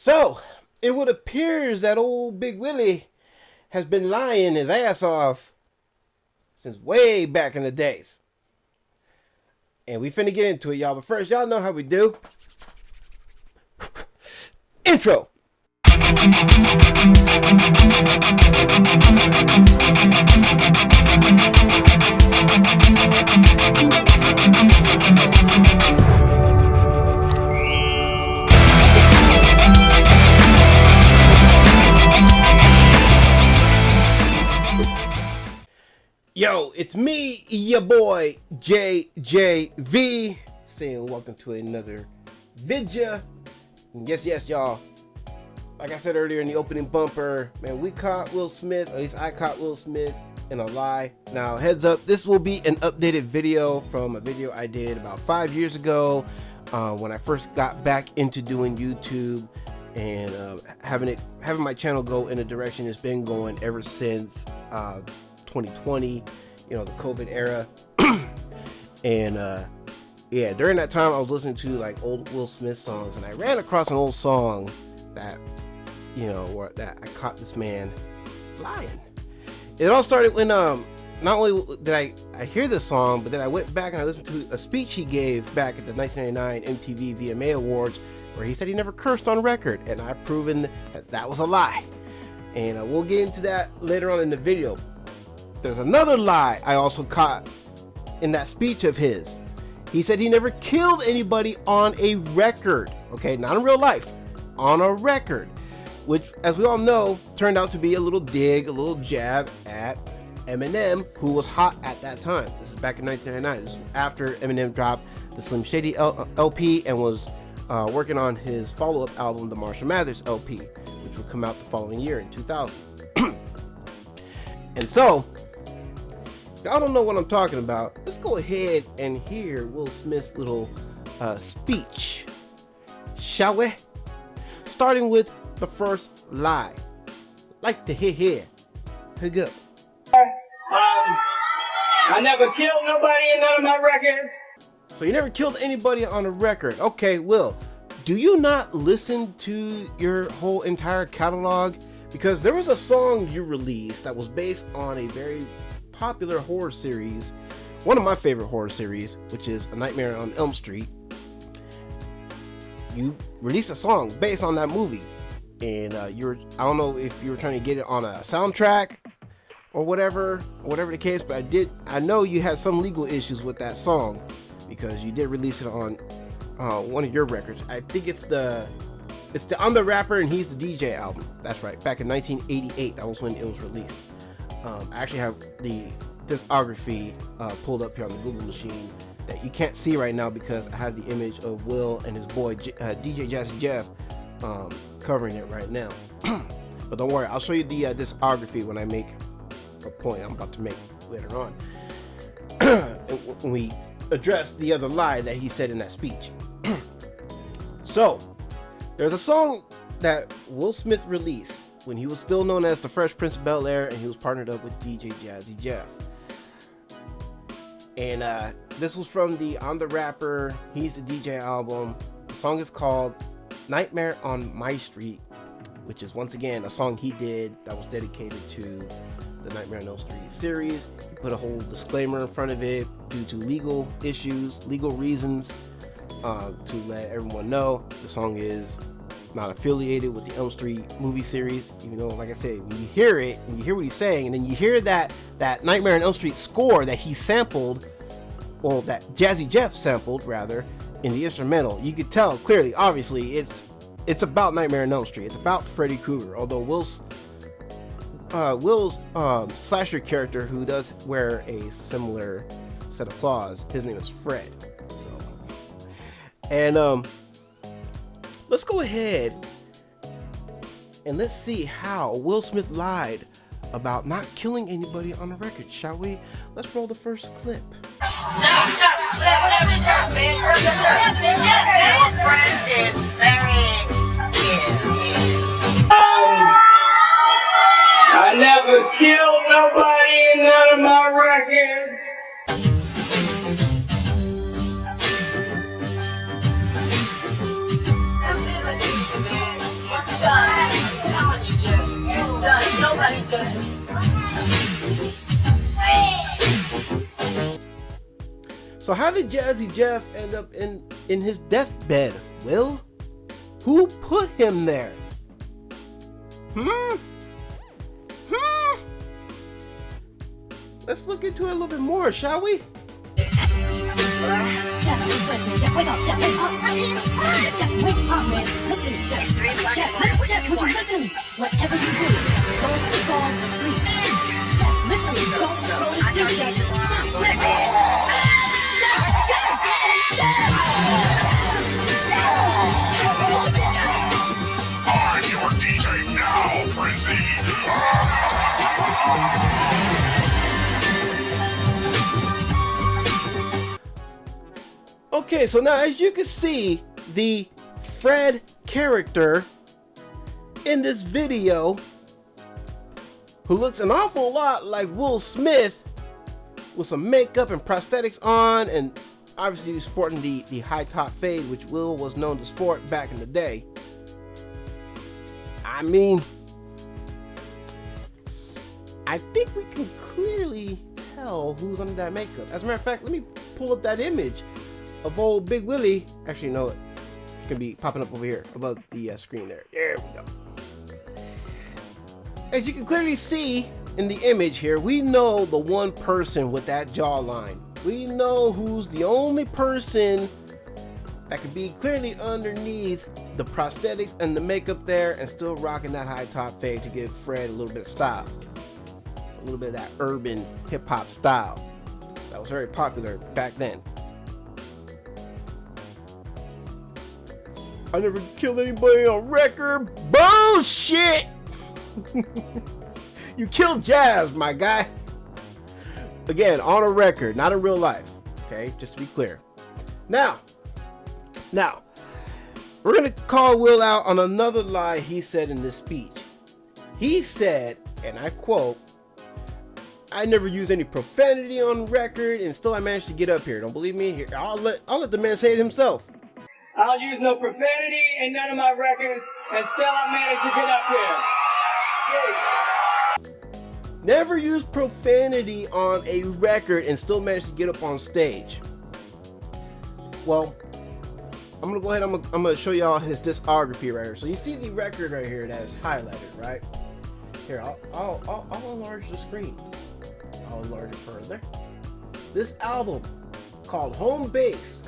So, it would appear that old Big Willie has been lying his ass off since way back in the days. And we finna get into it, y'all. But first, y'all know how we do. Intro. Yo, it's me, your boy, JJV, saying welcome to another vidya. Yes, y'all. Like I said earlier in the opening bumper, man, we caught Will Smith, at least I caught Will Smith in a lie. Now, heads up, this will be an updated video from a video I did about 5 years ago when I first got back into doing YouTube and having my channel go in a direction it's been going ever since 2020, you know, the COVID era. And yeah, during that time I was listening to like old Will Smith songs, and I ran across an old song that, you know, that I caught this man lying. It all started when not only did I hear this song, but then I went back and I listened to a speech he gave back at the 1999 MTV VMA Awards, where he said he never cursed on record, and I've proven that was a lie. And we'll get into that later on in the video. There's another lie I also caught in that speech of his. He said he never killed anybody on a record. Okay, not in real life, on a record. Which, as we all know, turned out to be a little dig, a little jab at Eminem, who was hot at that time. This is back in 1999. This is after Eminem dropped the Slim Shady LP and was working on his follow-up album, the Marshall Mathers LP, which would come out the following year in 2000. And so, y'all don't know what I'm talking about. Let's go ahead and hear Will Smith's little speech, shall we? Starting with the first lie. Like to hear. Here go. I never killed nobody in none of my records. So you never killed anybody on a record. Okay, Will, do you not listen to your whole entire catalog? Because there was a song you released that was based on a very popular horror series, one of my favorite horror series, which is A Nightmare on Elm Street. You released a song based on that movie, and I don't know if you were trying to get it on a soundtrack or whatever the case, but I know you had some legal issues with that song because you did release it on one of your records. I think it's the I'm the Rapper and He's the DJ album. That's right, back in 1988. That was when it was released. I actually have the discography pulled up here on the Google machine that you can't see right now because I have the image of Will and his boy DJ Jazzy Jeff covering it right now. But don't worry, I'll show you the discography when I make a point I'm about to make later on. When we address the other lie that he said in that speech. So, there's a song that Will Smith released when he was still known as the Fresh Prince of Bel-Air, and he was partnered up with DJ Jazzy Jeff. And this was from the I'm the Rapper, He's the DJ album. The song is called Nightmare on My Street, which is once again a song he did that was dedicated to the Nightmare on Elm Street series. He put a whole disclaimer in front of it due to legal issues, legal reasons, to let everyone know the song is not affiliated with the Elm Street movie series, even though, like I said, when you hear it and you hear what he's saying, and then you hear that Nightmare on Elm Street score that he sampled, well, that Jazzy Jeff sampled rather, in the instrumental, you could tell clearly, obviously, it's about Nightmare on Elm Street. It's about Freddy Krueger, although Will's slasher character, who does wear a similar set of claws, his name is Fred. So, and let's go ahead and let's see how Will Smith lied about not killing anybody on the record, shall we? Let's roll the first clip. I never killed nobody in none of my records. So how did Jazzy Jeff end up in his deathbed, Will? Who put him there? Let's look into it a little bit more, shall we? Jeff, wake up, Jeff, wake up. Jeff, wake up, man. Listen, Jeff, would you listen? Whatever you do, don't fall asleep. Jeff, listen, don't go to sleep, Jeff. I'm your DJ now, Frenzy. Okay, so now as you can see, the Fred character in this video, who looks an awful lot like Will Smith with some makeup and prosthetics on, and obviously sporting the high top fade, which Will was known to sport back in the day. I mean, I think we can clearly tell who's under that makeup. As a matter of fact, let me pull up that image of old Big Willie. Actually, no, it can be popping up over here above the screen there. There we go. As you can clearly see in the image here, we know the one person with that jawline. We know who's the only person that could be clearly underneath the prosthetics and the makeup there and still rocking that high top fade to give Fred a little bit of style. A little bit of that urban hip hop style that was very popular back then. I never killed anybody on record. Bullshit! You killed Jazz, my guy. Again, on a record, not in real life. Okay, just to be clear. Now, we're gonna call Will out on another lie he said in this speech. He said, and I quote, "I never use any profanity on record, and still I managed to get up here. Don't believe me? Here, I'll let the man say it himself. I don't use no profanity in none of my records, and still I managed to get up here. Never use profanity on a record and still managed to get up on stage." Well, I'm gonna go ahead. I'm gonna show y'all his discography right here. So you see the record right here that is highlighted, right? Here, I'll enlarge the screen. I'll enlarge it further. This album called Home Base,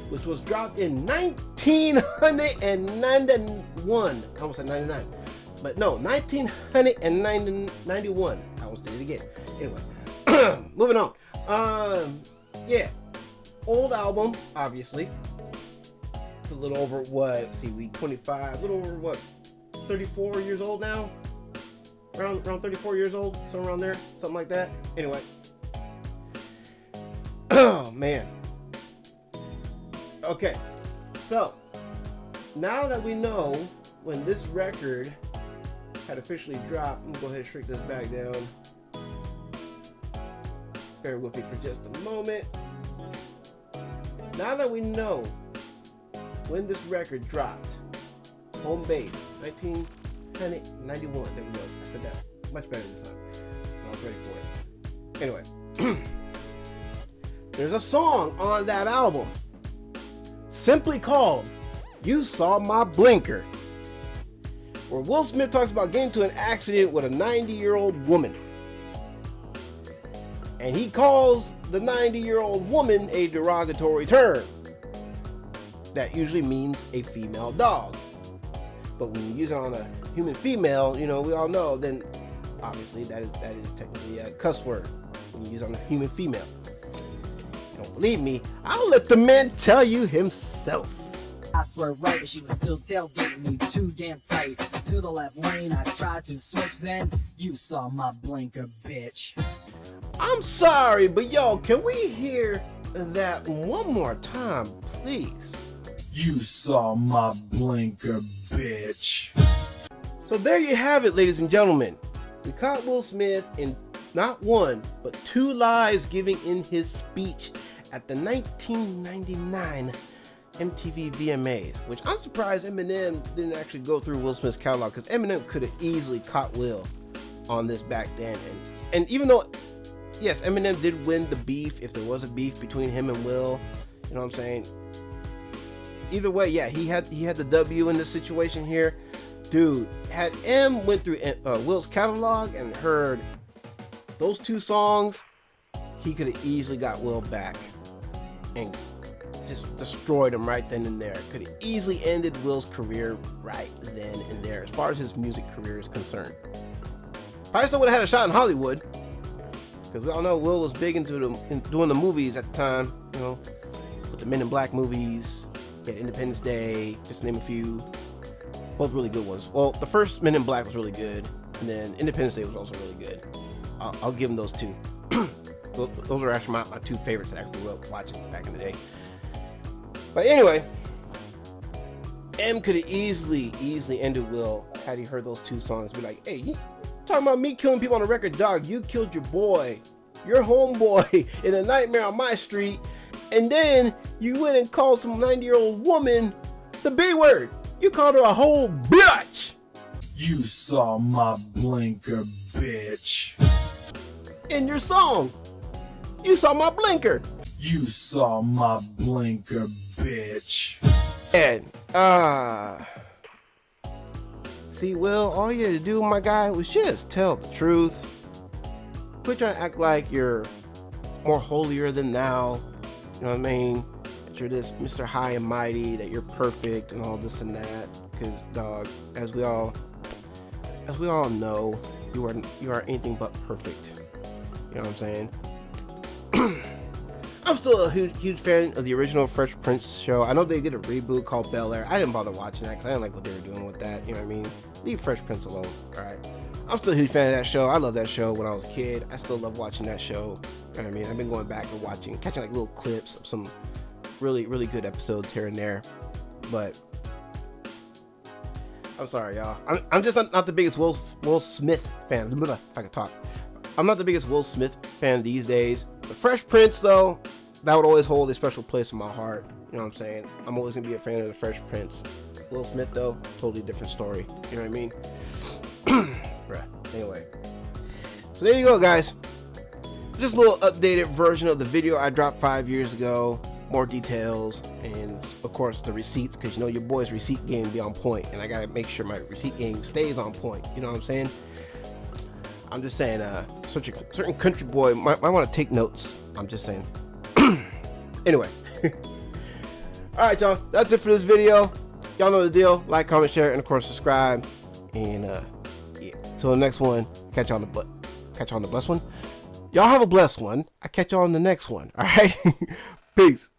which was dropped in 1991. I almost said 99. But no, 1991. I almost did it again. Anyway, moving on. Yeah, old album, obviously. It's a little over what? See, we 25, a little over what? 34 years old now. Around 34 years old, somewhere around there, something like that. Anyway, oh man. Okay, so now that we know when this record had officially dropped, I'm gonna go ahead and shrink this back down. Bear with me for just a moment. Now that we know when this record dropped, Home Base, 1991. There we go. I said that much better this time. I was ready for it. Anyway, there's a song on that album simply called "You Saw My Blinker," where Will Smith talks about getting into an accident with a 90-year-old woman. And he calls the 90-year-old woman a derogatory term that usually means a female dog. But when you use it on a human female, you know, we all know, then obviously that is technically a cuss word when you use it on a human female. You don't believe me? I'll let the man tell you himself. I swear right, but she was still tailgating me too damn tight. To the left lane, I tried to switch, then you saw my blinker, bitch. I'm sorry, but yo, can we hear that one more time, please? You saw my blinker, bitch. So there you have it, ladies and gentlemen. We caught Will Smith in not one, but two lies giving in his speech at the 1999 MTV VMAs, which I'm surprised Eminem didn't actually go through Will Smith's catalog, because Eminem could have easily caught Will on this back then. And even though yes, Eminem did win the beef, if there was a beef between him and Will. You know what I'm saying? Either way, yeah, he had the W in this situation here. Dude, had M went through Will's catalog and heard those two songs, he could have easily got Will back and just destroyed him right then and there. Could have easily ended Will's career right then and there, as far as his music career is concerned. Probably still would have had a shot in Hollywood, because we all know Will was big into doing the movies at the time. You know, with the Men in Black movies, he had Independence Day, just to name a few. Both really good ones. Well, the first Men in Black was really good, and then Independence Day was also really good. I'll give him those two. Those are actually my two favorites that I grew up watching back in the day. But anyway, M could have easily ended Will had he heard those two songs. Be like, hey, you talking about me killing people on the record, dog? You killed your boy, your homeboy, in a nightmare on my street, and then you went and called some 90-year-old woman the B word. You called her a whole bitch. You saw my blinker, bitch. In your song, you saw my blinker. You saw my blinker, bitch. And see, Will, all you had to do, my guy, was just tell the truth. Quit trying to act like you're more holier than thou. You know what I mean? That you're this Mr. High and Mighty, that you're perfect and all this and that. Because, dog, as we all know, you are anything but perfect. You know what I'm saying? I'm still a huge fan of the original Fresh Prince show. I know they did a reboot called Bel Air. I didn't bother watching that because I didn't like what they were doing with that. You know what I mean? Leave Fresh Prince alone. All right. I'm still a huge fan of that show. I love that show when I was a kid. I still love watching that show. You know what I mean? I've been going back and catching like little clips of some really, really good episodes here and there. But I'm sorry, y'all. I'm just not the biggest Will Smith fan. If I could talk. I'm not the biggest Will Smith fan these days. The Fresh Prince, though, that would always hold a special place in my heart. You know what I'm saying? I'm always gonna be a fan of the Fresh Prince. Will Smith, though, totally different story. You know what I mean? Bruh. Anyway. So there you go, guys. Just a little updated version of the video I dropped 5 years ago. More details and, of course, the receipts, because you know your boy's receipt game be on point, and I gotta make sure my receipt game stays on point. You know what I'm saying? I'm just saying, certain country boy might want to take notes. I'm just saying. Anyway. Alright, y'all. That's it for this video. Y'all know the deal. Like, comment, share, and of course subscribe. And yeah. Till the next one. Catch you on the blessed one. Y'all have a blessed one. I catch y'all on the next one. Alright? Peace.